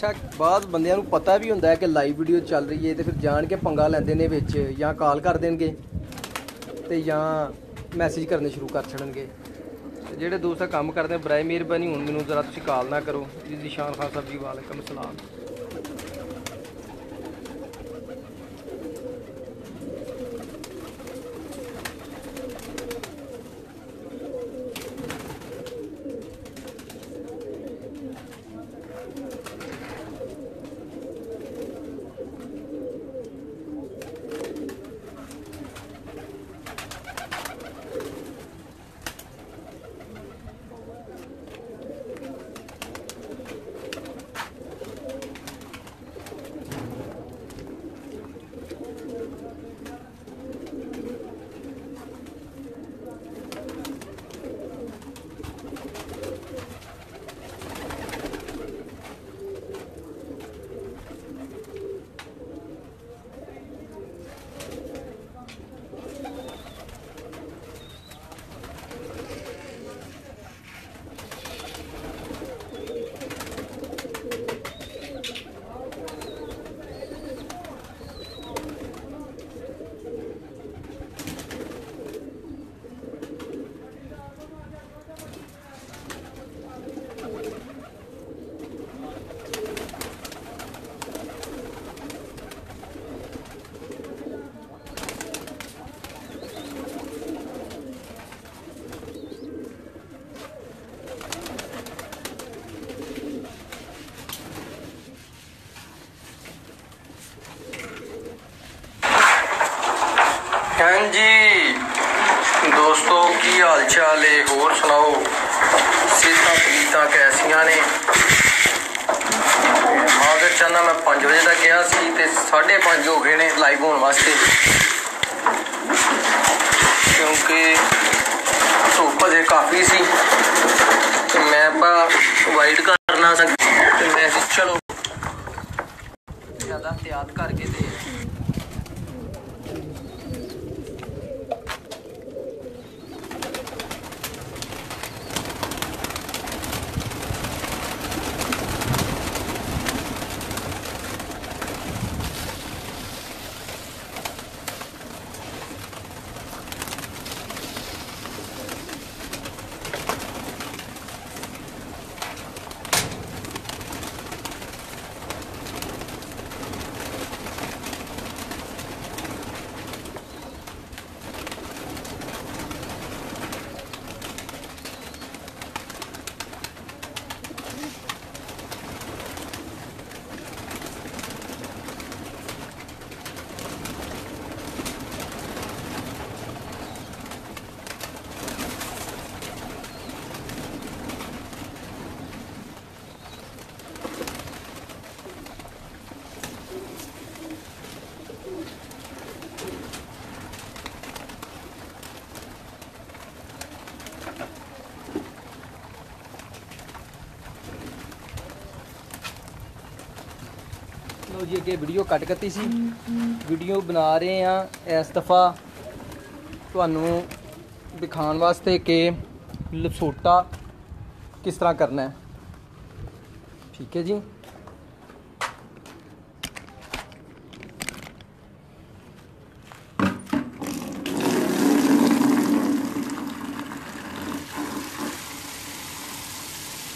अच्छा बाद बंदियां नूं पता भी हुंदा है कि लाइव वीडियो चल रही है तो फिर जान के पंगा लैंदे ने विच या कॉल कर देणगे ते या मैसेज करने शुरू कर छड़नगे। ਜਿਹੜੇ ਦੋਸਤ ਕੰਮ ਕਰਦੇ ਬਰਾਏ ਮਿਹਰਬਾਨੀ ਹੁਣ ਮੈਨੂੰ ਜ਼ਰਾ ਤੁਸੀਂ ਕਾਲ ਨਾ ਕਰੋ ਜੀ। ਨਿਸ਼ਾਨ ਖਾਨ ਸਾਹਿਬ ਜੀ ਵਾਲੇਕਮ ਸਲਾਮ। हाँ जी दोस्तों की हाल चाल है, होर सुनाओ सेहत पलीतां कैसियां ने। मागर चाहना मैं 5 बजे तक गया सी ते 5:30 हो गए ने लाइव होने वास्ते, क्योंकि धुप्प अजे काफ़ी सी ते मैं वाइट करना सा ते मैं चलो ज़्यादा एहतियात करके दे लो जी। अगे वीडियो कट कती सी, वीडियो बना रहे हैं इस दफ़ा तुहानू दिखाने वास्ते कि लसोटा किस तरह करना है। ठीक है जी।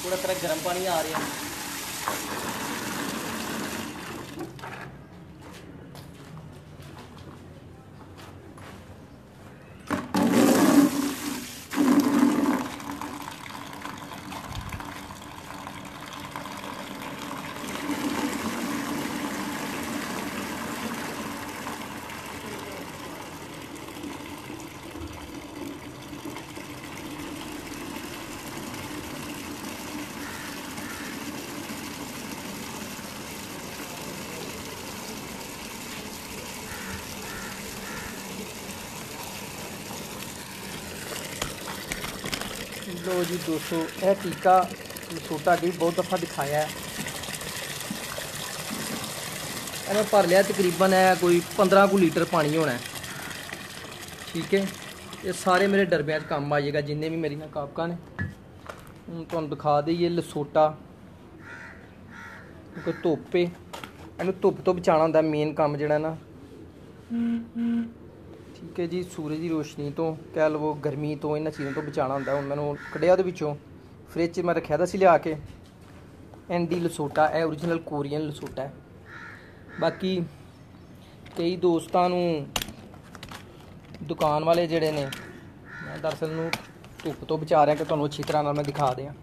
थोड़ा तरह गर्म पानी आ रहा है। लो जी दोस्तों, यह टीका लसोटा भी बहुत दफ़ा दिखाया है। इन्हें भर लिया तकरीबन है कोई 15 को लीटर पानी होना है। ठीक है, ये सारे मेरे डरबियां काम आ जाएगा जिन्हें भी मेरी नकाबका ने। हूँ तुहानू दिखा दईए लसोटा ਕਿਉਂਕਿ ਧੁੱਪ ਏ, ਇਹਨੂੰ ਧੁੱਪ ਤੋਂ ਬਚਾਉਣਾ ਹੁੰਦਾ ਮੇਨ ਕੰਮ ਜਿਹੜਾ ਨਾ। ਠੀਕ ਹੈ ਜੀ, ਸੂਰਜ ਦੀ ਰੋਸ਼ਨੀ ਤੋਂ ਕਹਿ ਲਵੋ, ਗਰਮੀ ਤੋਂ, ਇਹਨਾਂ ਚੀਜ਼ਾਂ ਤੋਂ ਬਚਾਉਣਾ ਹੁੰਦਾ। ਹੁਣ ਮੈਨੂੰ ਕੱਢਿਆ ਉਹਦੇ ਵਿੱਚੋਂ, ਫ੍ਰਿਜ 'ਚ ਮੈਂ ਰੱਖਿਆ ਤਾਂ ਸੀ ਲਿਆ ਕੇ। ਐਂਡੀ ਲਸੋਟਾ, ਇਹ ਓਰੀਜਨਲ ਕੋਰੀਅਨ ਲਸੋਟਾ ਹੈ। ਬਾਕੀ ਕਈ ਦੋਸਤਾਂ ਨੂੰ, ਦੁਕਾਨ ਵਾਲੇ ਜਿਹੜੇ ਨੇ, ਮੈਂ ਦਰਅਸਲ ਨੂੰ ਧੁੱਪ ਤੋਂ ਬਚਾ ਰਿਹਾ ਕਿ ਤੁਹਾਨੂੰ ਅੱਛੀ ਤਰ੍ਹਾਂ ਨਾਲ ਮੈਂ ਦਿਖਾ ਦਿਆਂ।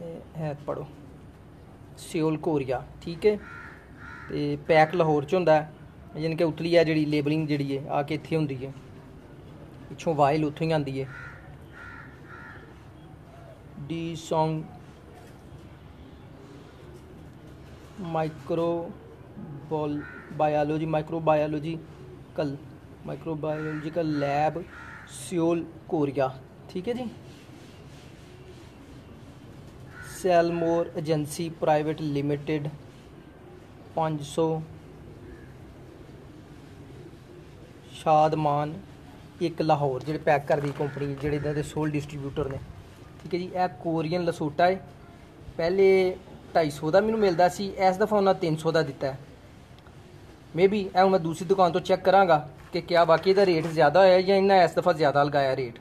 ਇਹ ਹੈ, ਪੜੋ, ਸਿਓਲ ਕੋਰੀਆ। ਠੀਕ ਹੈ, ਤੇ ਪੈਕ ਲਾਹੌਰ 'ਚ ਹੁੰਦਾ, ਯਾਨੀ ਕਿ ਉਤਲੀ ਹੈ ਜਿਹੜੀ ਲੇਬਲਿੰਗ ਜਿਹੜੀ ਹੈ ਆ ਕੇ ਇੱਥੇ ਹੁੰਦੀ ਹੈ, ਪਿੱਛੋਂ ਵਾਇਲ ਉੱਥੋਂ ਹੀ ਆਉਂਦੀ ਹੈ। ਡੀ ਸੌਂਗ ਮਾਈਕਰੋਬਾਇਓਲੋਜੀਕਲ ਲੈਬ, ਸਿਓਲ ਕੋਰੀਆ। ਠੀਕ ਹੈ ਜੀ। Sellmore agency private limited 500 Shadman ਇੱਕ ਲਾਹੌਰ, ਜਿਹੜੇ ਪੈਕ ਕਰਦੀ ਕੰਪਨੀ, ਜਿਹੜੇ ਇਹਨਾਂ ਦੇ ਸੋਲ ਡਿਸਟਰੀਬਿਊਟਰ ਨੇ। ਠੀਕ ਹੈ ਜੀ। ਇਹ ਕੋਰੀਅਨ ਲਸੋਟਾ ਹੈ। ਪਹਿਲੇ 250 ਦਾ ਮੈਨੂੰ ਮਿਲਦਾ ਸੀ, ਇਸ ਦਫਾ ਉਹਨਾਂ 300 ਦਾ ਦਿੱਤਾ ਹੈ। ਮੇਬੀ ਇਹ ਹੁਣ ਮੈਂ ਦੂਸਰੀ ਦੁਕਾਨ ਤੋਂ ਚੈੱਕ ਕਰਾਂਗਾ ਕਿ ਕਿਆ ਬਾਕੀ ਦਾ ਰੇਟ ਜ਼ਿਆਦਾ ਹੋਇਆ ਜਾਂ ਇਹਨਾਂ ਇਸ ਦਫਾ ਜ਼ਿਆਦਾ ਲਗਾਇਆ ਰੇਟ।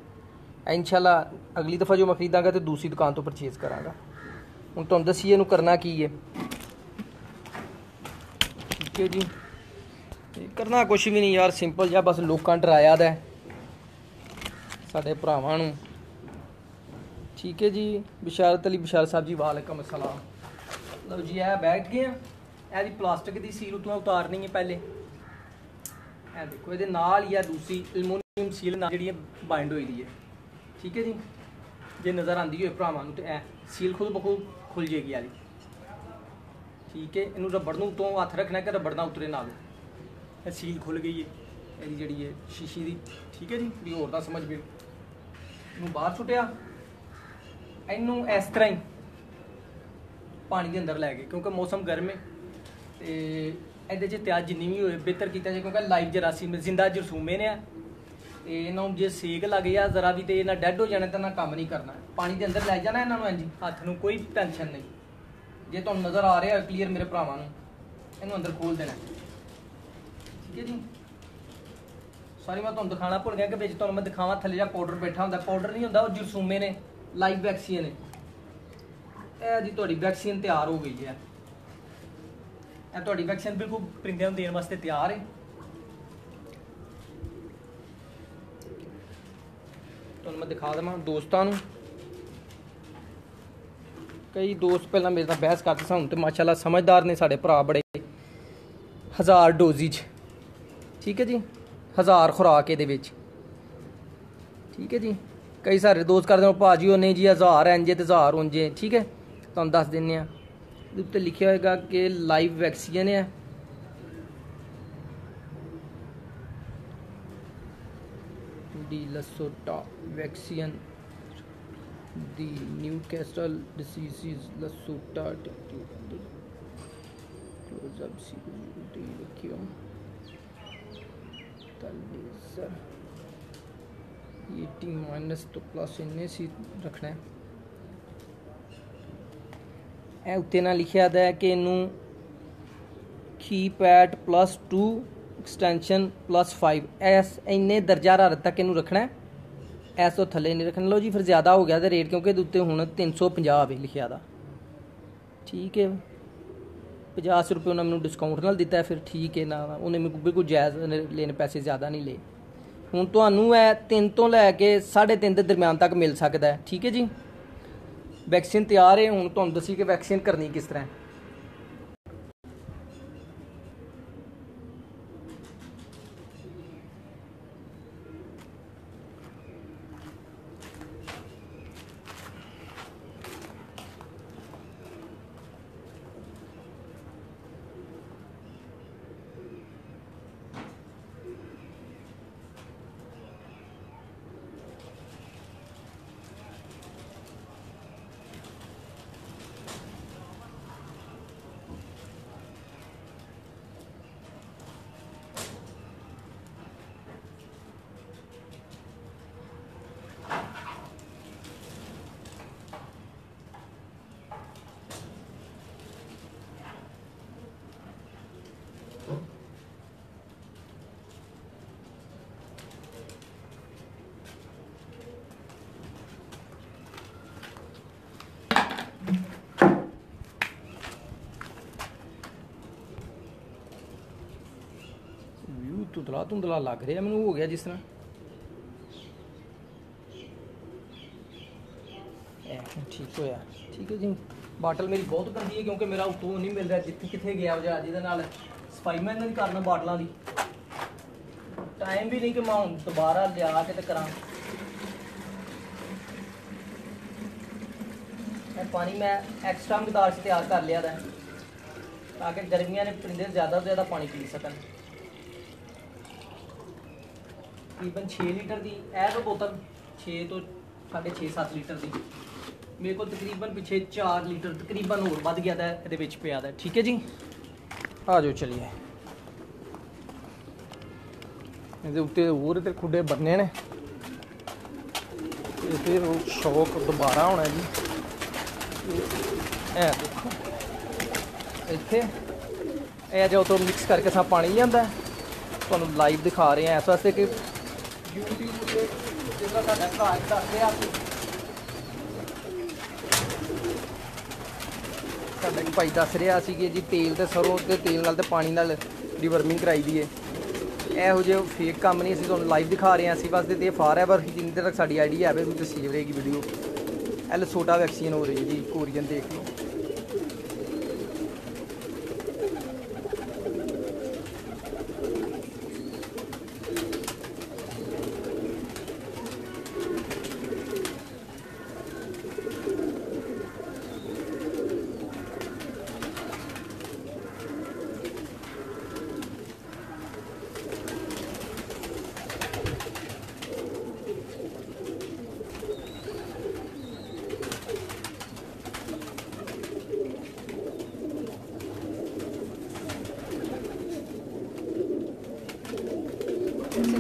ਇਨਸ਼ਾਅੱਲਾ ਅਗਲੀ ਦਫਾ ਜੋ ਮੈਂ ਖਰੀਦਾਂਗਾ ਤੇ ਦੂਸਰੀ ਦੁਕਾਨ ਤੋਂ ਪਰਚੇਜ਼ ਕਰਾਂਗਾ। ਹੁਣ ਤੁਹਾਨੂੰ ਦੱਸੀਏ ਇਹਨੂੰ ਕਰਨਾ ਕੀ ਹੈ। ਠੀਕ ਹੈ ਜੀ, ਕਰਨਾ ਕੁਛ ਵੀ ਨਹੀਂ ਯਾਰ, ਸਿੰਪਲ ਜਿਹਾ ਬਸ ਲੋਕਾਂ ਡਰਾਇਆ ਦਾ ਸਾਡੇ ਭਰਾਵਾਂ ਨੂੰ। ਠੀਕ ਹੈ ਜੀ। ਬਿਸ਼ਾਰਤ ਅਲੀ ਬਿਸ਼ਾਰ ਸਾਹਿਬ ਜੀ, ਵਾਲੇਕਮ ਅਸਲਾਮ। ਲਓ ਜੀ, ਇਹ ਬੈਠ ਗਏ ਆ। ਇਹਦੀ ਪਲਾਸਟਿਕ ਦੀ ਸੀਲ ਉਤੋਂ ਉਤਾਰਨੀ ਹੈ ਪਹਿਲੇ। ਇਹ ਦੇਖੋ, ਇਹਦੇ ਨਾਲ ਹੀ ਆ ਦੂਸਰੀ ਐਲੂਮੀਨੀਅਮ ਸੀਲ ਨਾਲ ਜਿਹੜੀ ਬਾਈਂਡ ਹੋਈ ਦੀ ਹੈ। ਠੀਕ ਹੈ ਜੀ। ਜੇ ਨਜ਼ਰ ਆਉਂਦੀ ਹੋਏ ਭਰਾਵਾਂ ਨੂੰ, ਤੇ ਇਹ ਸੀਲ ਖੁਦ ਬਖੁਦ ਖੁੱਲ ਜੇਗੀ ਵਾਲੀ। ਠੀਕ ਹੈ। ਇਹਨੂੰ ਰਬੜ ਨੂੰ ਉਤੋਂ ਹੱਥ ਰੱਖਣਾ ਕਿ ਰਬੜ ਨਾ ਉਤਰੇ ਨਾਲ। ਇਹ ਸੀਲ ਖੁੱਲ ਗਈ ਹੈ ਇਹਦੀ ਜਿਹੜੀ ਹੈ ਸ਼ੀਸ਼ੀ ਦੀ। ਠੀਕ ਹੈ ਜੀ। ਵੀ ਹੋਰ ਤਾਂ ਸਮਝ ਗਏ। ਇਹਨੂੰ ਬਾਹਰ ਸੁੱਟਿਆ, ਇਹਨੂੰ ਇਸ ਤਰ੍ਹਾਂ ਹੀ ਪਾਣੀ ਦੇ ਅੰਦਰ ਲੈ ਗਏ, ਕਿਉਂਕਿ ਮੌਸਮ ਗਰਮ ਹੈ ਤੇ ਇਹਦੇ 'ਚ ਤਿਆਜ ਜਿੰਨੀ ਵੀ ਹੋਏ ਬਿਹਤਰ ਕੀਤਾ ਜਾਏ, ਕਿਉਂਕਿ ਲਾਈਵ ਜਰਾਸੀਮ ਜ਼ਿੰਦਾ ਜਰਸੂਮੇ ਨੇ। ਤੇ ਇਹਨਾਂ ਨੂੰ ਜੇ ਸੇਕ ਲੱਗ ਗਿਆ ਜ਼ਰਾ ਵੀ ਤੇ ਇਹਨਾਂ ਡੈਡ ਹੋ ਜਾਣਾ, ਤਾਂ ਨਾ ਕੰਮ ਨਹੀਂ ਕਰਨਾ। ਪਾਣੀ ਦੇ ਅੰਦਰ ਲੈ ਜਾਣਾ ਇਹਨਾਂ ਨੂੰ, ਇੰਝ ਹੱਥ ਨੂੰ ਕੋਈ ਟੈਨਸ਼ਨ ਨਹੀਂ। ਜੇ ਤੁਹਾਨੂੰ ਨਜ਼ਰ ਆ ਰਿਹਾ ਕਲੀਅਰ ਮੇਰੇ ਭਰਾਵਾਂ ਨੂੰ, ਇਹਨੂੰ ਅੰਦਰ ਖੋਲ ਦੇਣਾ। ਠੀਕ ਹੈ ਜੀ। ਸੌਰੀ ਮੈਂ ਤੁਹਾਨੂੰ ਦਿਖਾਣਾ ਭੁੱਲ ਗਿਆ ਕਿ ਵਿੱਚ ਤੁਹਾਨੂੰ ਮੈਂ ਦਿਖਾਵਾਂ, ਥੱਲੇ ਜਿਹਾ ਪਾਊਡਰ ਬੈਠਾ ਹੁੰਦਾ। ਪਾਊਡਰ ਨਹੀਂ ਹੁੰਦਾ, ਉਹ ਜਰਸੂਮੇ ਨੇ, ਲਾਈਵ ਵੈਕਸੀਨ ਨੇ। ਇਹ ਜੀ ਤੁਹਾਡੀ ਵੈਕਸੀਨ ਤਿਆਰ ਹੋ ਗਈ ਹੈ। ਇਹ ਤੁਹਾਡੀ ਵੈਕਸੀਨ ਬਿਲਕੁਲ ਪਰਿੰਦਿਆਂ ਨੂੰ ਦੇਣ ਵਾਸਤੇ ਤਿਆਰ ਹੈ। ਤੁਹਾਨੂੰ ਮੈਂ ਦਿਖਾ ਦੇਵਾਂ ਦੋਸਤਾਂ ਨੂੰ। ਕਈ ਦੋਸਤ ਪਹਿਲਾਂ ਮੇਰੇ ਨਾਲ ਬਹਿਸ ਕਰਦੇ ਸਨ, ਤੇ ਮਾਸ਼ਾਅੱਲਾ ਸਮਝਦਾਰ ਨੇ ਸਾਡੇ ਭਰਾ ਬੜੇ। 1000 ਡੋਜ਼ੀ 'ਚ। ਠੀਕ ਹੈ ਜੀ। 1000 ਖੁਰਾਕ ਇਹਦੇ ਵਿੱਚ। ਠੀਕ ਹੈ ਜੀ। ਕਈ ਸਾਰੇ ਦੋਸਤ ਕਰਦੇ ਹੋ ਭਾਜੀ ਉਹ ਨਹੀਂ ਜੀ 1000 ਇੰਜੇ ਤੇ 1000 ਉਂਝੇ। ਠੀਕ ਹੈ, ਤੁਹਾਨੂੰ ਦੱਸ ਦਿੰਦੇ ਹਾਂ। ਇਹਦੇ ਉੱਤੇ ਲਿਖਿਆ ਹੋਏਗਾ ਕਿ ਲਾਈਵ ਵੈਕਸੀਨ ਹੈ। ਡੀ ਲਸੋਟਾ ਵੈਕਸੀਨ ਦੀ ਨਿਊਕੈਸਲ ਡਿਸੀਜ਼ ਲਸੋਟਾ ਕਲੋਜ਼ਅਪ ਸੀ ਲਿਖਿਓ ਤਲੇਜ਼ਰ 80 ਮਾਈਨਸ ਤੋਂ ਪਲੱਸ ਇੰਨੇ ਸੀ ਰੱਖਣਾ ਹੈ। ਇਹ ਉੱਤੇ ਨਾ ਲਿਖਿਆ ਦਾ ਹੈ ਕਿ ਇਹਨੂੰ ਕੀਪੈਡ +2 ਐਕਸਟੈਂਸ਼ਨ +5 ਐਸ ਇੰਨੇ ਦਰਜਾ ਹਰਾਰਤ ਤੱਕ ਇਹਨੂੰ ਰੱਖਣਾ ਹੈ। ਇਸ ਤੋਂ ਥੱਲੇ ਨਹੀਂ ਰੱਖਣਾ। ਲਓ ਜੀ, ਫਿਰ ਜ਼ਿਆਦਾ ਹੋ ਗਿਆ ਤਾਂ ਰੇਟ, ਕਿਉਂਕਿ ਇਹਦੇ ਉੱਤੇ ਹੁਣ 350 ਹੈ ਲਿਖਿਆ ਦਾ। ਠੀਕ ਹੈ, 50 ਰੁਪਏ ਉਹਨਾਂ ਮੈਨੂੰ ਡਿਸਕਾਊਂਟ ਨਾਲ ਦਿੱਤਾ। ਫਿਰ ਠੀਕ ਹੈ ਨਾ, ਉਹਨੇ ਮੈਨੂੰ ਬਿਲਕੁਲ ਜਾਇਜ਼ ਲੈਣ, ਪੈਸੇ ਜ਼ਿਆਦਾ ਨਹੀਂ ਲਏ। ਹੁਣ ਤੁਹਾਨੂੰ ਇਹ 3 ਤੋਂ ਲੈ ਕੇ 3.5 ਦੇ ਦਰਮਿਆਨ ਤੱਕ ਮਿਲ ਸਕਦਾ ਹੈ। ਠੀਕ ਹੈ ਜੀ। ਵੈਕਸੀਨ ਤਿਆਰ ਹੈ। ਹੁਣ ਤੁਹਾਨੂੰ ਦੱਸੀ ਕਿ ਵੈਕਸੀਨ ਕਰਨੀ ਕਿਸ ਤਰ੍ਹਾਂ ਹੈ। ਧੁੰਦਲਾ ਧੁੰਦਲਾ ਲੱਗ ਰਿਹਾ ਮੈਨੂੰ, ਹੋ ਗਿਆ ਜਿਸ ਤਰ੍ਹਾਂ ठीक होया। ठीक है जी, बाटल मेरी बहुत गंदी है क्योंकि मेरा उतों नहीं मिल रहा जिथे कितने गया वजह जिहदे नाल सफाई मैं नहीं करना बाटलों की, टाइम भी नहीं कि मैं हुण दोबारा लिया के ते करां। पानी मैं एक्स्ट्रा मकदार से तैयार कर लिया है ताकि गर्मियां ने परिंदे ज़्यादा से ज़्यादा पानी पी सकन। तकरीबन 6 लीटर की है तो बोतल 6 तो 6.5-7 लीटर की, मेरे को तकरीबन पिछे 4 लीटर तकरीबन होर वध गया था ये पिया था। ठीक है जी, आ जाओ चलिए। ये उत्ते होर ते खुडे बनने ने, फिर शौक दोबारा होना जी। ए देखो इत्थे ए जो तो मिक्स करके सा पानी जाता है, तुहानूं लाइव दिखा रहे हैं इस वास्ते कि यूट्यूब ते जिसका साडा भरा दस रहा साडा एक भाई दस रहा सी कि जी तेल ते सरों ते तेल नाल ते पानी नाल डिवर्मिंग कराई दी है। ਇਹੋ ਜਿਹੇ ਫੇਕ ਕੰਮ ਨਹੀਂ, ਅਸੀਂ ਤੁਹਾਨੂੰ ਲਾਈਵ ਦਿਖਾ ਰਹੇ ਹਾਂ। ਅਸੀਂ ਵਾਸਤੇ ਤੇ ਫਾਰ ਐਵਰ ਜਿੰਨੀ ਦੇਰ ਤੱਕ ਸਾਡੀ ਆਈਡੀ ਹੈ ਵੀ ਤੁਸੀਂ ਸੇਵ ਰਹੇਗੀ ਵੀਡੀਓ। ਐਲ ਸੋਡਾ ਵੈਕਸੀਨ ਹੋ ਰਹੀ ਹੈ ਜੀ, ਕੋਰੀਅਨ ਦੇਖ ਲਓ।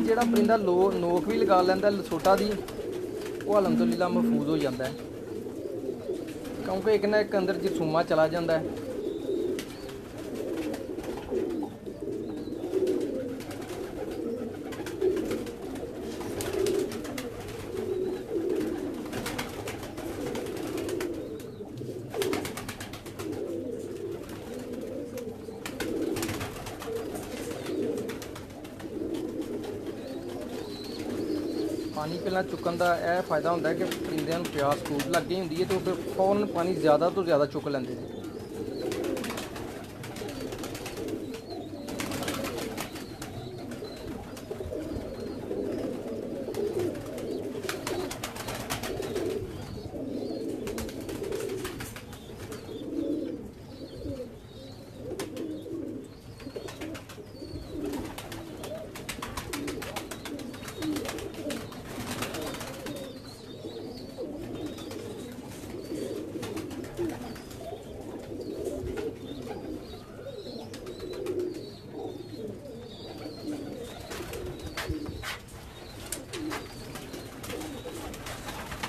ਜਿਹੜਾ ਪਰਿੰਦਾ ਨੋਕ ਵੀ ਲਗਾ ਲੈਂਦਾ ਲਸੋਟਾ ਦੀ, ਉਹ ਅਲਹਮਦੁਲਿਲਾ ਮਹਿਫੂਜ਼ ਹੋ ਜਾਂਦਾ ਹੈ ਕਿਉਂਕਿ ਇੱਕ ਨਾ ਇੱਕ ਅੰਦਰ ਜਰਥੂਮਾ ਚਲਾ ਜਾਂਦਾ ਹੈ। पानी पहला चुकन का यह फायदा होता है कि परिंदे प्यास खूब लग गई होंगी है तो फिर फौरन पानी ज़्यादा तो ज़्यादा चुक लेंगे हैं।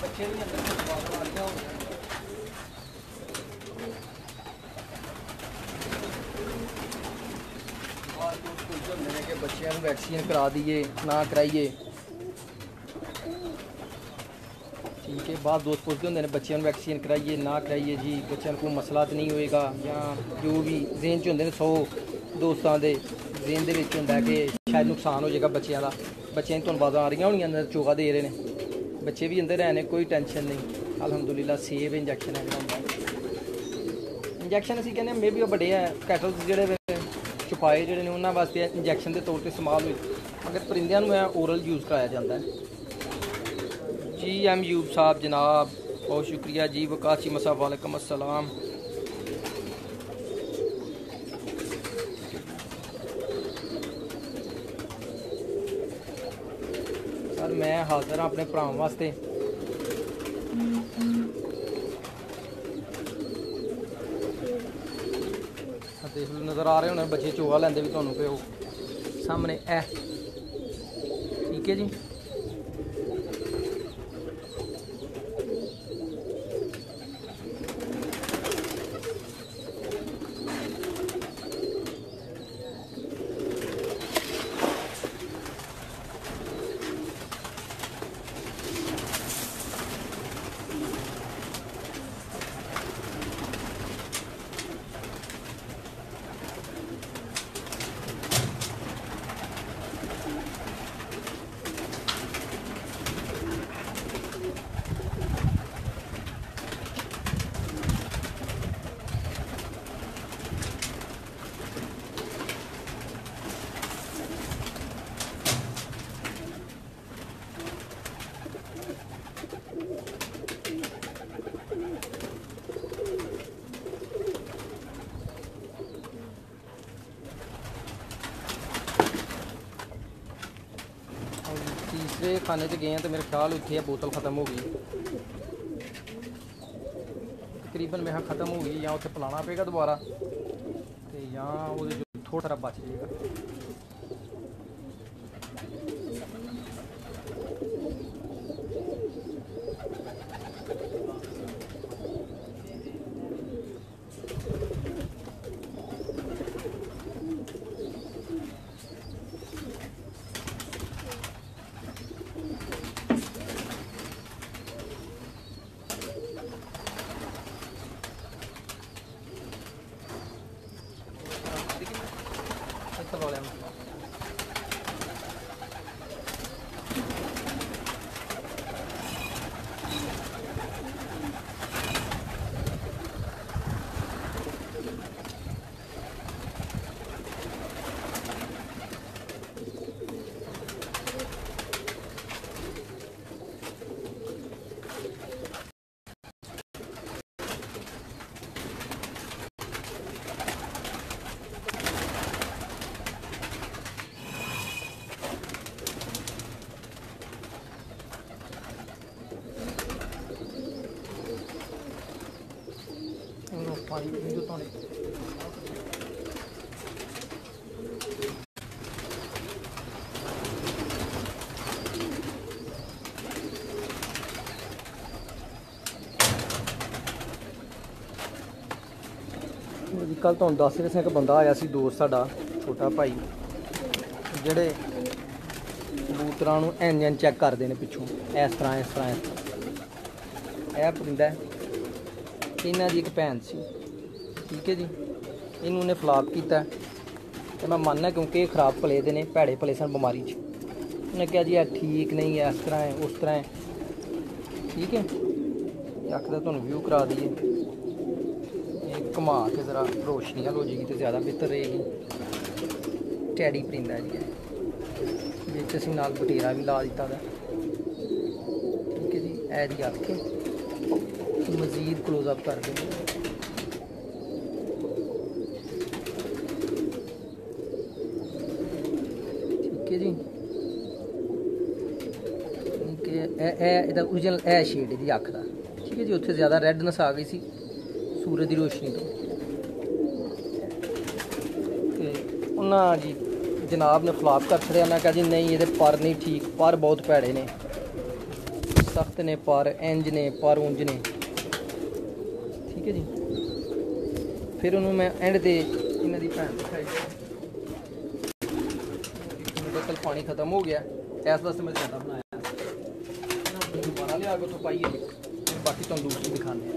बच्चे भी अंदर बच्चों को वैक्सीन करा दिए ना कराइए। ठीक है, बाद दोस्त पूछते होंगे बच्चों वैक्सीन कराइए ना कराइए जी, बच्चों को मसला तो नहीं होएगा या जो भी जेन च होंगे 100 दोस्तों के जेन दे विच होंदा कि शायद नुकसान हो जाएगा बच्चों का। बच्चे तुहानूं बाज़ार आ रही होनी अंदर चोगा दे रहे हैं, बच्चे भी अंदर रहने, कोई टेंशन नहीं। अलहमदुलिल्लाह सेव इंजैक्शन है इंजैक्शन असीं कहने मे भी बड़े है कैटल जिहड़े छुपाए जिहड़े ने उन्हां वास्ते इंजैक्शन के तौर पर इस्तेमाल हुए, मगर परिंदियां नूं ओरल यूज़ कराया जाता है जी। एम यूब साहब जनाब बहुत शुक्रिया जी। वकासी मसा वालेकुम अस्सलाम। सर मैं हाजिर हाँ अपने भरावां वास्ते। देख लो नज़र आ रहे होने बच्चे चोगा लेंदे भी तुहानूं पे सामने है। ठीक है जी, दूसरे खाने च गए हैं तो मेरे ख्याल उत्थे बोतल ख़त्म हो गई तकरीबन, मैं ख़त्म हो गई, या उत्थे पिलाना पेगा दोबारा तो या वो थोड़ा सारा बच जाएगा। पानी जो तो कल तो दस रहे थे, एक बंदा आया सी दोस्त साडा छोटा भाई, जेड़े कबूतरां नूं इंजन चैक करते हैं पिछों इस तरह इस तरह इस तरह। यह परिंदा इन्हां दी एक भैन सी, ठीक है जी, इनू ने फ्लाप किया तो मैं मानना क्योंकि खराब पले दे ने, भैड़े पले सन बीमारी च। उन्हें कहा जी ठीक नहीं है, इस तरह है उस तरह है, ठीक है। आखिर तुहानूं व्यू करा दईए, घुमा के ज़रा रोशनी हल हो जाएगी तो ज़्यादा बेहतर रहेगी। टैडी परिंदा जी बिच असीं नाल बटेरा भी ला दिता दा, ठीक है जी। ऐ जी अख मज़ीद क्लोजअप कर देंगे, ठीक है जी। ਇਹਦਾ ओरिजिनल ਇਹ शेड ਇਹਦੀ ਅੱਖ ਦਾ, ठीक है जी। उत्थे ज़्यादा रैडनेस आ गई सी सूरज की रोशनी तो उन्होंने जी जनाब ने फ्लाप कर छड़िया। मैं कहा जी नहीं, ये पर नहीं ठीक, पर बहुत भैड़े ने, सख्त ने पर, इंज ने पर उंज ने, ठीक है जी। फिर उन्होंने मैं एंड से इन्हों की भैन दिखाई, बोतल पानी खत्म हो गया, इस वास्ते मैं ज़्यादा बनाया, दोबारा लिया के तो पाइए, बाकी तुम दूसरी दिखाने।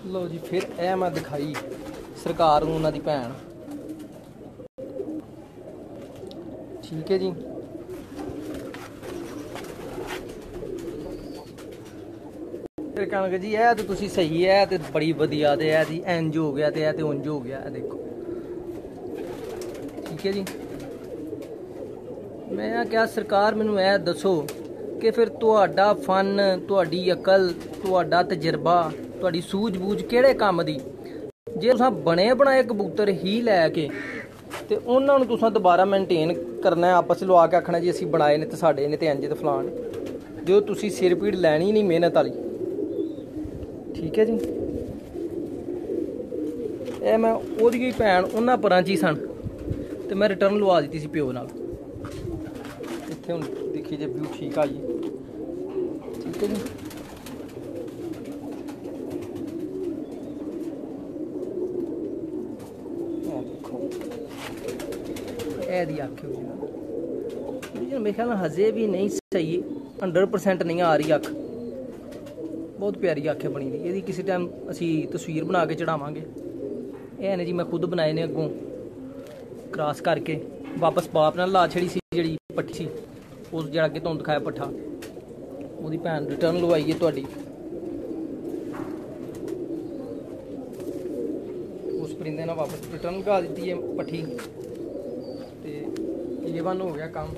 लो जी, फिर ए मैं दिखाई ਸਰਕਾਰ ਨੂੰ ਉਹਨਾਂ ਦੀ ਭੈਣ। ਠੀਕ ਹੈ ਜੀ। ਫਿਰ ਕਹਿਣਗੇ ਜੀ ਇਹ ਤੇ ਤੁਸੀਂ ਸਹੀ ਹੈ ਤੇ ਬੜੀ ਵਧੀਆ, ਤੇ ਇਹ ਦੀ ਇੰਜ ਹੋ ਗਿਆ ਤੇ ਇਹ ਤੇ ਉਂਝ ਹੋ ਗਿਆ, ਇਹ ਦੇਖੋ। ਠੀਕ ਹੈ ਜੀ। ਮੈਂ ਕਿਹਾ ਸਰਕਾਰ ਮੈਨੂੰ ਇਹ ਦੱਸੋ ਕਿ ਫਿਰ ਤੁਹਾਡਾ ਫਨ, ਤੁਹਾਡੀ ਅਕਲ, ਤੁਹਾਡਾ ਤਜਰਬਾ, ਤੁਹਾਡੀ ਸੂਝ-ਬੂਝ ਕਿਹੜੇ ਕੰਮ ਦੀ? ਜੇ ਤੁਸੀਂ ਬਣੇ ਬਣਾਏ ਕਬੂਤਰ ਹੀ ਲੈ ਕੇ ਤੇ ਉਹਨਾਂ ਨੂੰ ਤੁਸੀਂ ਦੁਬਾਰਾ ਮੇਨਟੇਨ ਕਰਨਾ, ਆਪਸ ਵਿੱਚ ਲਵਾ ਕੇ ਆਖਣਾ ਜੀ ਅਸੀਂ ਬਣਾਏ ਨੇ ਤੇ ਸਾਡੇ ਨੇ ਤੇ ਇੰਜ ਤੇ ਫਲਾਣ, ਜੋ ਤੁਸੀਂ ਸਿਰ ਪੀੜ ਲੈਣੀ ਨਹੀਂ ਮਿਹਨਤ ਵਾਲੀ। ਠੀਕ ਹੈ ਜੀ। ਇਹ ਮੈਂ ਉਹਦੀ ਭੈਣ ਉਹਨਾਂ ਪਰਾਂ 'ਚ ਹੀ ਸਨ ਤੇ ਮੈਂ ਰਿਟਰਨ ਲਵਾ ਦਿੱਤੀ ਸੀ ਪਿਓ ਨਾਲ। ਇੱਥੇ ਹੁਣ ਦੇਖੀ ਜੇ ਵਿਊ ਠੀਕ ਆ ਜੀ। ਠੀਕ ਹੈ ਜੀ। ਇਹਦੀ ਆਖਿਓ ਜੀ ਮੇਰੇ ਖਿਆਲ ਨਾਲ ਹਜੇ ਵੀ ਨਹੀਂ ਸਹੀ, 100% ਨਹੀਂ ਆ ਰਹੀ ਅੱਖ। ਬਹੁਤ ਪਿਆਰੀ ਅੱਖ ਹੈ ਬਣੀ ਦੀ ਇਹਦੀ। ਕਿਸੇ ਟਾਈਮ ਅਸੀਂ ਤਸਵੀਰ ਬਣਾ ਕੇ ਚੜਾਵਾਂਗੇ। ਇਹ ਨੇ ਜੀ ਮੈਂ ਖੁਦ ਬਣਾਏ ਨੇ, ਅੱਗੋਂ ਕ੍ਰਾਸ ਕਰਕੇ ਵਾਪਸ ਬਾਪ ਨਾਲ ਲਾ ਛੜੀ ਸੀ ਜਿਹੜੀ ਪੱਠੀ ਸੀ, ਉਸ ਜਿਹੜਾ ਅੱਗੇ ਤੁਹਾਨੂੰ ਦਿਖਾਇਆ ਪੱਠਾ, ਉਹਦੀ ਭੈਣ ਰਿਟਰਨ ਲਵਾਈ ਹੈ ਤੁਹਾਡੀ। ਉਸ ਪਰਿੰਦੇ ਨਾਲ ਵਾਪਸ ਰਿਟਰਨ ਲਗਾ ਦਿੱਤੀ ਹੈ ਪੱਠੀ ਤੇ ਇਹ ਬੰਨ ਹੋ ਗਿਆ ਕੰਮ।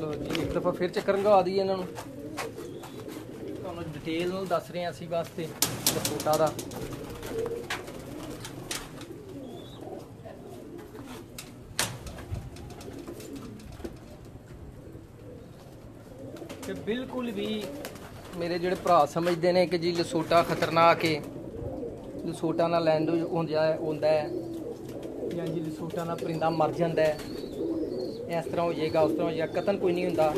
ਲੋ ਜੀ ਇੱਕ ਦਫਾ ਫਿਰ ਚੱਕਰ ਲਗਾ ਦਈਏ ਇਹਨਾਂ ਨੂੰ। ਤੁਹਾਨੂੰ ਡਿਟੇਲ ਨਾਲ ਦੱਸ ਰਹੇ ਹਾਂ ਅਸੀਂ ਵਾਸਤੇ ਲਸੋਟਾ ਦਾ। ਤੇ ਬਿਲਕੁਲ ਵੀ ਮੇਰੇ ਜਿਹੜੇ ਭਰਾ ਸਮਝਦੇ ਨੇ ਕਿ ਜੀ ਲਸੋਟਾ ਖਤਰਨਾਕ ਹੈ, ਲਸੋਟਾ ਨਾਲ ਲੈਂਡ ਹੁੰਦਾ ਹੈ ਜਾਂ ਜੀ ਲਸੋਟਾ ਨਾਲ ਪਰਿੰਦਾ ਮਰ ਜਾਂਦਾ ਹੈ, ਇਸ ਤਰ੍ਹਾਂ ਹੋ ਜਾਏਗਾ ਉਸ ਤਰ੍ਹਾਂ ਹੋ ਜਾਏਗਾ, ਕਤਨ ਕੋਈ ਨਹੀਂ ਹੁੰਦਾ।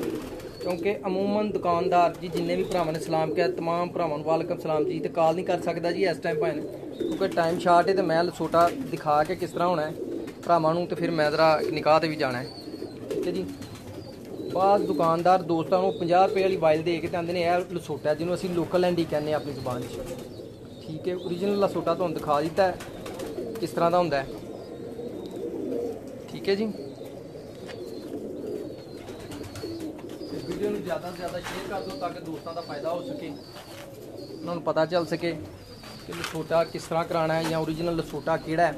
ਕਿਉਂਕਿ ਅਮੂਮਨ ਦੁਕਾਨਦਾਰ ਜੀ ਜਿੰਨੇ ਵੀ ਭਰਾਵਾਂ ਨੇ ਸਲਾਮ ਕਿਹਾ, ਤਮਾਮ ਭਰਾਵਾਂ ਨੂੰ ਵਾਲੇਕਮ ਸਲਾਮ ਜੀ। ਤੇ ਕਾਲ ਨਹੀਂ ਕਰ ਸਕਦਾ ਜੀ ਇਸ ਟਾਈਮ ਭਾਵੇਂ, ਕਿਉਂਕਿ ਟਾਈਮ ਸ਼ਾਰਟ ਹੈ ਤੇ ਮੈਂ ਲਸੋਟਾ ਦਿਖਾ ਕੇ ਕਿਸ ਤਰ੍ਹਾਂ ਹੋਣਾ ਹੈ ਭਰਾਵਾਂ ਨੂੰ, ਤੇ ਫਿਰ ਮੈਂ ਜ਼ਰਾ ਨਿਕਾਹ 'ਤੇ ਵੀ ਜਾਣਾ ਹੈ। ਠੀਕ ਹੈ ਜੀ। ਬਾਅਦ ਦੁਕਾਨਦਾਰ ਦੋਸਤਾਂ ਨੂੰ 50 ਰੁਪਏ ਵਾਲੀ ਵਾਇਲ ਦੇ ਕੇ ਤੇ ਆਉਂਦੇ ਨੇ ਇਹ ਲਸੋਟਾ, ਜਿਹਨੂੰ ਅਸੀਂ ਲੋਕਲ ਐਂਡੀ ਕਹਿੰਦੇ ਹਾਂ ਆਪਣੀ ਜ਼ੁਬਾਨ 'ਚ। ਠੀਕ ਹੈ। ਓਰੀਜਨਲ ਲਸੋਟਾ ਤੁਹਾਨੂੰ ਦਿਖਾ ਦਿੱਤਾ ਹੈ ਕਿਸ ਤਰ੍ਹਾਂ ਦਾ ਹੁੰਦਾ ਹੈ। ਠੀਕ ਹੈ ਜੀ। ਵੀਡੀਓ ਨੂੰ ਜ਼ਿਆਦਾ ਤੋਂ ਜ਼ਿਆਦਾ ਸ਼ੇਅਰ ਕਰ ਦਿਓ ਤਾਂ ਕਿ ਦੋਸਤਾਂ ਦਾ ਫਾਇਦਾ ਹੋ ਸਕੇ, ਉਹਨਾਂ ਨੂੰ ਪਤਾ ਚੱਲ ਸਕੇ ਕਿ ਲਸੋਟਾ ਕਿਸ ਤਰ੍ਹਾਂ ਕਰਾਉਣਾ ਹੈ ਜਾਂ ਓਰੀਜਨਲ ਲਸੋਟਾ ਕਿਹੜਾ ਹੈ।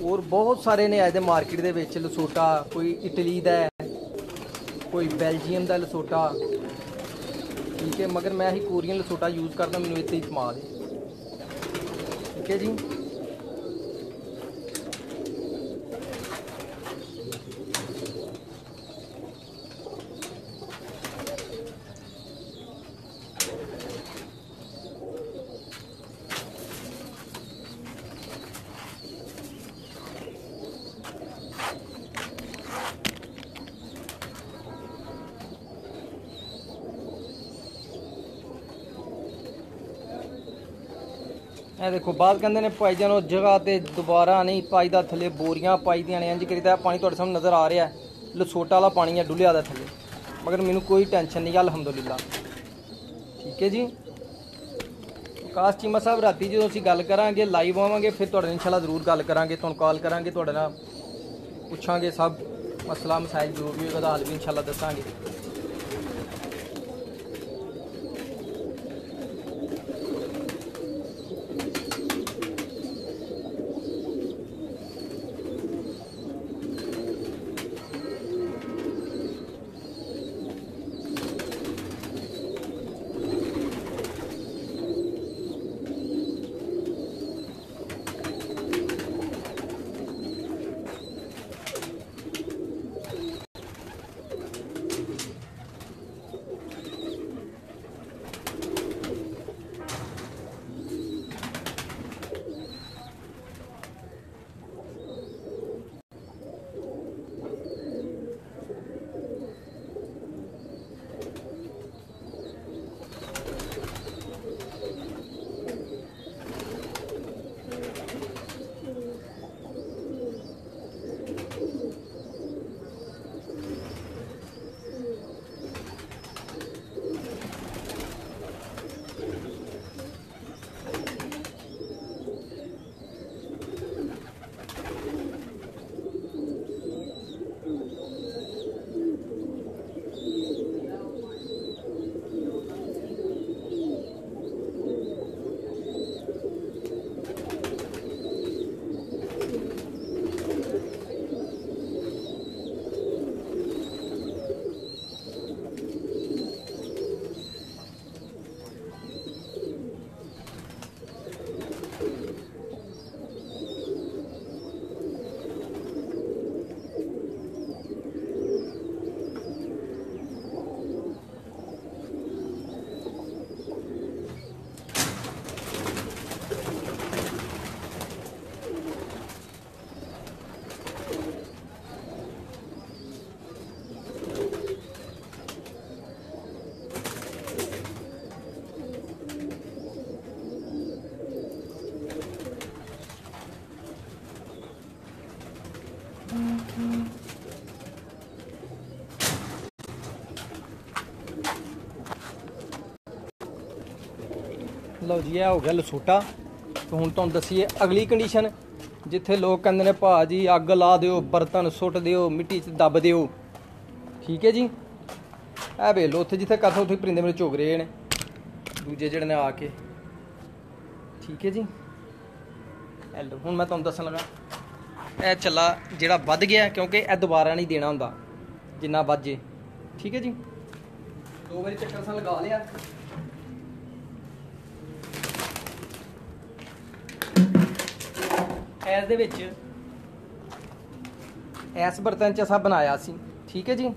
ਹੋਰ ਬਹੁਤ ਸਾਰੇ ਨੇ ਅੱਜ ਦੇ ਮਾਰਕੀਟ ਦੇ ਵਿੱਚ ਲਸੋਟਾ, ਕੋਈ ਇਟਲੀ ਦਾ ਹੈ, ਕੋਈ ਬੈਲਜੀਅਮ ਦਾ ਲਸੋਟਾ। ਠੀਕ ਹੈ। ਮਗਰ ਮੈਂ ਹੀ ਕੋਰੀਅਨ ਲਸੋਟਾ ਯੂਜ਼ ਕਰਦਾ, ਮੈਨੂੰ ਇੱਥੇ ਹੀ ਇਤਮਾਦ ਹੈ। ਠੀਕ ਹੈ ਜੀ। ਇਹ ਦੇਖੋ ਬਾਅਦ ਕਹਿੰਦੇ ਨੇ ਭਾਈ ਜਾਨ ਉਹ ਜਗ੍ਹਾ ਤੇ ਦੁਬਾਰਾ ਨਹੀਂ ਪਾਈਦਾ, ਥੱਲੇ ਬੋਰੀਆਂ ਪਾਈਦੀਆਂ ਨੇ, ਇੰਜ ਕਰੀਦਾ। ਪਾਣੀ ਤੁਹਾਡੇ ਸਾਹਮਣੇ ਨਜ਼ਰ ਆ ਰਿਹਾ, ਲਸੋਟਾ ਵਾਲਾ ਪਾਣੀ ਹੈ ਡੁੱਲਿਆ ਦਾ ਥੱਲੇ, ਮਗਰ ਮੈਨੂੰ ਕੋਈ ਟੈਨਸ਼ਨ ਨਹੀਂ, ਅਲਹਮਦੁਲਿਲਾ। ਠੀਕ ਹੈ ਜੀ। ਆਕਾਸ਼ ਚੀਮਾ ਸਾਹਿਬ ਰਾਤੀ ਜਦੋਂ ਅਸੀਂ ਗੱਲ ਕਰਾਂਗੇ, ਲਾਈਵ ਆਵਾਂਗੇ, ਫਿਰ ਤੁਹਾਡੇ ਨਾਲ ਇਨਸ਼ਾਅੱਲਾ ਜ਼ਰੂਰ ਗੱਲ ਕਰਾਂਗੇ, ਤੁਹਾਨੂੰ ਕਾਲ ਕਰਾਂਗੇ, ਤੁਹਾਡੇ ਨਾਲ ਪੁੱਛਾਂਗੇ ਸਭ ਮਸਲਾ ਮਸਾਇਲ ਜੋ ਵੀ ਹੋਏਗਾ ਉਹਦਾ ਹੱਲ ਵੀ ਇਨਸ਼ਾਅੱਲਾ ਦੱਸਾਂਗੇ। लो जी है हो गया लसूटा। तो हुण तुहानूं दसीए अगली कंडीशन, जिथे लोग कहंदे ने भाजी अग ला दिओ, बर्तन सुट दिओ, मिट्टी च दब दिओ। ठीक है जी, ए वेख लो उत्थे जिथे करदा उत्थे परिंदे मेरे चुग रहे ने दूजे जेहड़े ने आके। ठीक है जी, हेलो हुण मैं तुहानूं दस्सन लगा ए चला जेहड़ा वध गया, क्योंकि ए दोबारा नहीं देना हुंदा जिन्ना वध जे। ठीक है जी, 2 बारी चक्कर सा लगा लिया। इस दे विच इस बर्तन च असां बनाया सी। ठीक है जी,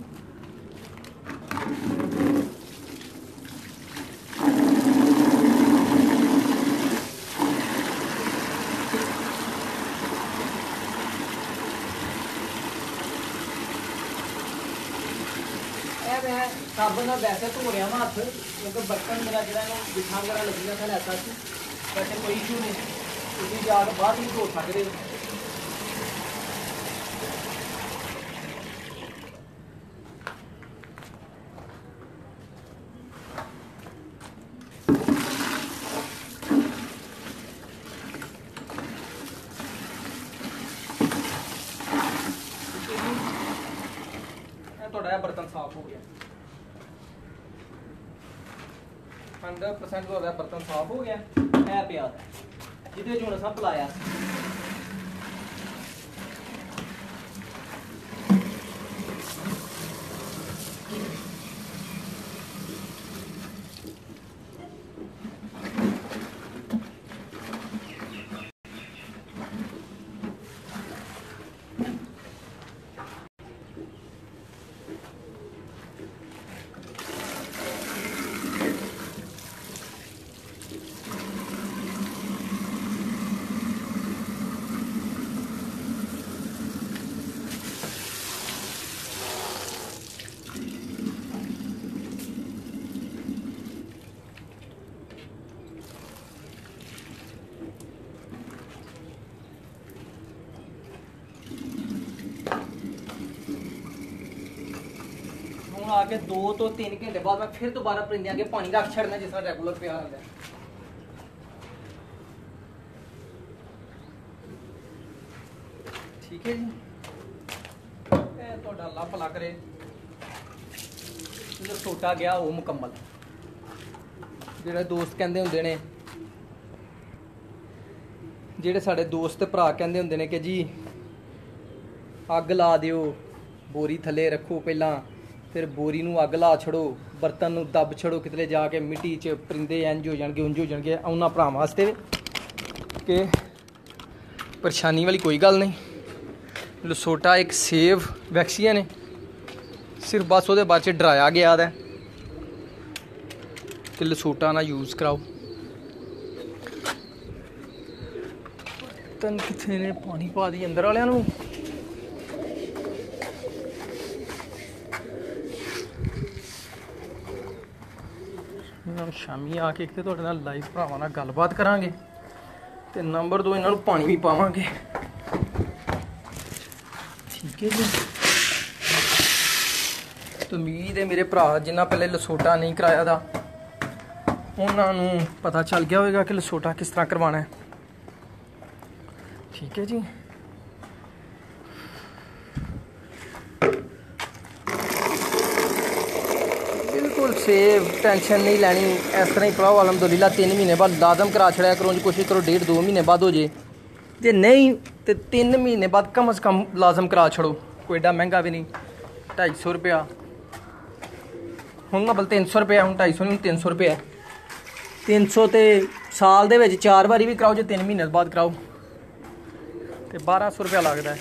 साबन नाल वैसे धो रहा मैं हथ, क्योंकि बर्तन मेरा जो बिठा वगैरह लगी था ऐसा सी। वैसे कोई इशू नहीं, तुम जाकर बाहर भी धो सकते हो। थोड़ा बर्तन साफ हो गया, 100% बर्तन साफ हो गया। है पिया जिदे चूं असां पलाया। आके 2 तो 3 घंटे बाद मैं फिर दोबारा परिंदे आगे पानी रख छड़ना जिस तरह रेगुलर प्यार आता है। ठीक है जी, तो अल्लाह भला करे लसूटा गया वो मुकम्मल। जेड़े दोस्त कहंदे हुंदे ने, जेड़े साडे दोस्त भरा कहंदे हुंदे ने कि जी अग ला दिओ, बोरी थले रखो पहला, फिर बोरी नूं अग ला छड़ो, बर्तन नूं दब छड़ो, कितने जाके मिट्टी च परिंदे इंज हो जाणगे उंज हो जाणगे। उन्हां भरावां वास्ते कि परेशानी वाली कोई गल नहीं। लसोटा एक सेव वैक्सीजन है, सिर्फ बस वो बारे च डराया गया है कि लसोटा ना यूज़ कराओ। तन कितने ने पानी पा दी अंदर वालियां नूं। शामी आके एक तो लाइव भरावां नाल गलबात करांगे, ते नंबर 2 इन्हां नूं पानी भी पावांगे। ठीक है जी, तो उम्मीद है मेरे भरा जिन्हां पहले लसोटा नहीं कराया था उन्हां नूं पता चल गया होगा कि लसोटा किस तरह करवाना है। ठीक है जी, बिल्कुल सेव, टेंशन नहीं लैनी। इस तरह ही भराओ अलहमदुलिल्लाह 3 महीने बाद लाजम करा छड़िया करो, कोशिश करो 1.5-2 महीने बाद हो जाए, जे नहीं तो 3 महीने बाद कम अज़ कम लाजम करा छड़ो। कोई एडा महंगा भी नहीं, 250 रुपया हुण बल 300 रुपया, हुण 250 नहीं, 300 रुपया। 300 तो साल दे विच 4 बारी भी कराओ, जो 3 महीने बाद कराओ तो 1200 रुपया लगता है।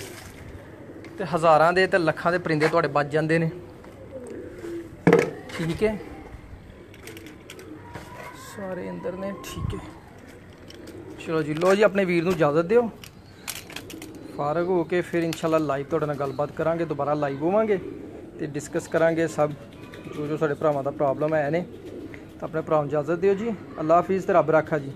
तो हज़ारां दे ते लखां दे परिंदे तुहाडे बच जांदे ने। ठीक है, सारे अंदर ने। ठीक है, चलो जी, लो जी अपने वीर नूं इजाज़त दिओ। फारग हो के फिर इंशाल्लाह लाइव तुहाडे नाल गलबात करांगे, दोबारा लाइव होवांगे ते डिस्कस करांगे सब जो साडे भरावां दा प्रॉब्लम है ने। तो अपने भरा नूं इजाज़त दिओ जी। अल्लाह हाफिज़ ते रब राखा जी।